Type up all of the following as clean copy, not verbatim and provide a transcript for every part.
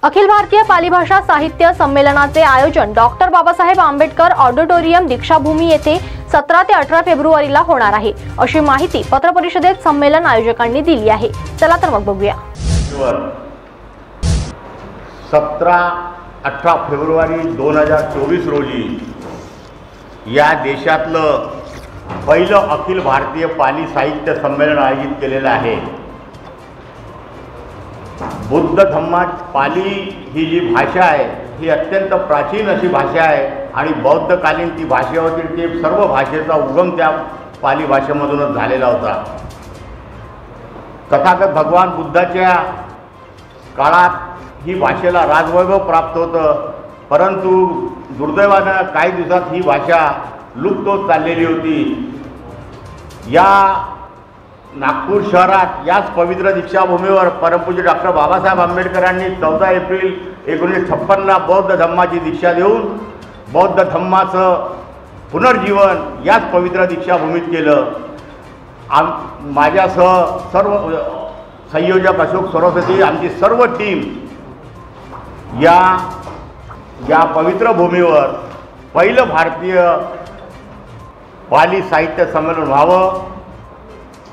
अखिल भारतीय पाली भाषा साहित्य संमेलनाचे आयोजन डॉक्टर बाबासाहेब आंबेडकर ऑडिटोरियम दीक्षाभूमी येथे 17 ते 18 फेब्रुवारीला होणार आहे, अशी माहिती पत्रपरिषदेत संमेलन आयोजकांनी दिली आहे। चला तर मग बघूया। 17-18 फेब्रुवारी 2024 रोजी या देशातलं पहिलं अखिल भारतीय पाली साहित्य संमेलन आयोजित केलेलं आहे। बुद्ध धम्मात पाली ही जी भाषा आहे ही अत्यंत प्राचीन अशी भाषा आहे आणि बौद्धकालीन ती भाषेवरील ते सर्व भाषेचा उगम त्या पाली भाषेमधूनच झालेला होता। तथागत भगवान बुद्धाच्या काळात ही भाषेला राजवैभव प्राप्त होतं, परंतु दुर्दैवानं काही दिवसात ही भाषा लुप्त होत चाललेली होती। या नागपूर शहरात याच पवित्र दीक्षाभूमीवर परमपूज्य डॉक्टर बाबासाहेब आंबेडकरांनी 14 एप्रिल 1956ला बौद्ध धम्माची दीक्षा देऊन बौद्ध धम्माचं पुनर्जीवन याच पवित्र दीक्षाभूमीत केलं। माझ्यासह सर्व संयोजक अशोक सरस्वती आमची सर्व टीम या पवित्र भूमीवर पहिलं भारतीय पाली साहित्य संमेलन व्हावं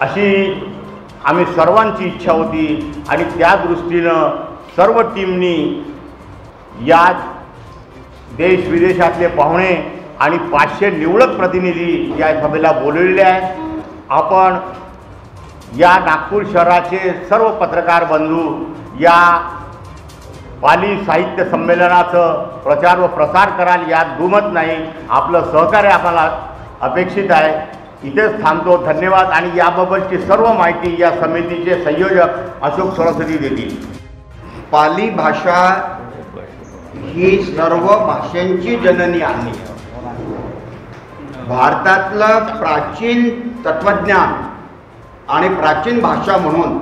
अशी आम्ही सर्वांची इच्छा होती आणि त्या दृष्टीनं सर्व टीमनी या देश विदेशातले पाहुणे आणि 500 निवडक प्रतिनिधी या सभेला बोलवलेले आहेत। आपण या नागपूर शहराचे सर्व पत्रकार बंधू या पाली साहित्य संमेलनाचं प्रचार व प्रसार कराल यात दुमत नाही। आपलं सहकार्य आम्हाला अपेक्षित आहे। इथेच थांबतो। धन्यवाद। आणि याबाबतची सर्व माहिती या समितीचे संयोजक अशोक सरस्वती देतील। पाली भाषा ही सर्व भाषांची जननी आहे। भारतातलं प्राचीन तत्वज्ञान आणि प्राचीन भाषा म्हणून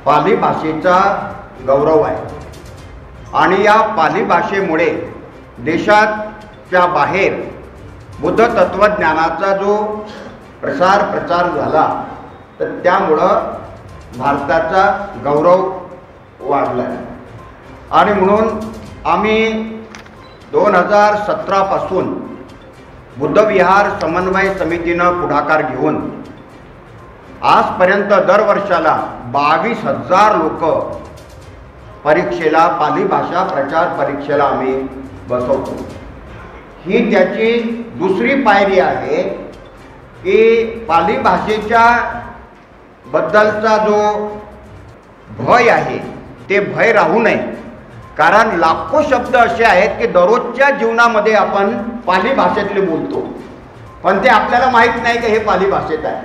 पाली भाषेचा गौरव आहे आणि या पाली भाषेमुळे देशाच्या बाहेर बुद्ध तत्वज्ञानाचा जो प्रचार झाला तर त्यामुळं भारताचा गौरव वाढला आहे। आणि म्हणून आम्ही 2017 पासून बुद्धविहार समन्वय समितीनं पुढाकार घेऊन आजपर्यंत दरवर्षाला 22,000 लोक परीक्षेला पाली भाषा प्रचार परीक्षेला आम्ही बसवतो। ही त्याची दुसरी पायरी आहे की पाली भाषेच्या बद्दलचा जो भय आहे ते भय राहू नये, कारण लाखो शब्द असे आहेत की दररोजच्या जीवनामध्ये आपण पाली भाषेतले बोलतो, पण ते आपल्याला माहीत नाही की हे पाली भाषेत आहे।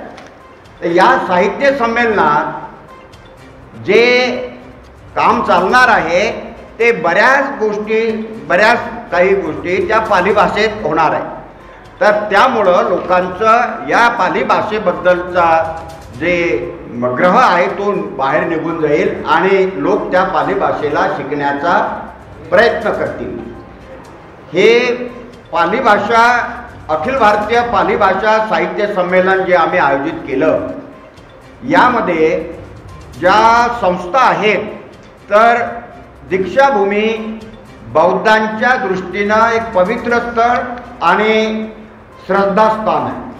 तर या साहित्य संमेलनात जे काम चालणार आहे ते बऱ्याच काही गोष्टी त्या पाली भाषेत होणार आहे। तर त्यामुळं लोकांचं या पाली भाषेबद्दलचा जे ग्रह आहे तो बाहेर निघून जाईल आणि लोक त्या पाली भाषेला शिकण्याचा प्रयत्न करतील। हे पाली भाषा अखिल भारतीय पाली भाषा साहित्य संमेलन जे आम्ही आयोजित केलं यामध्ये ज्या संस्था आहेत तर दीक्षाभूमी बौद्धांच्या दृष्टीनं एक पवित्र स्थळ आणि श्रद्धास्थान आहे।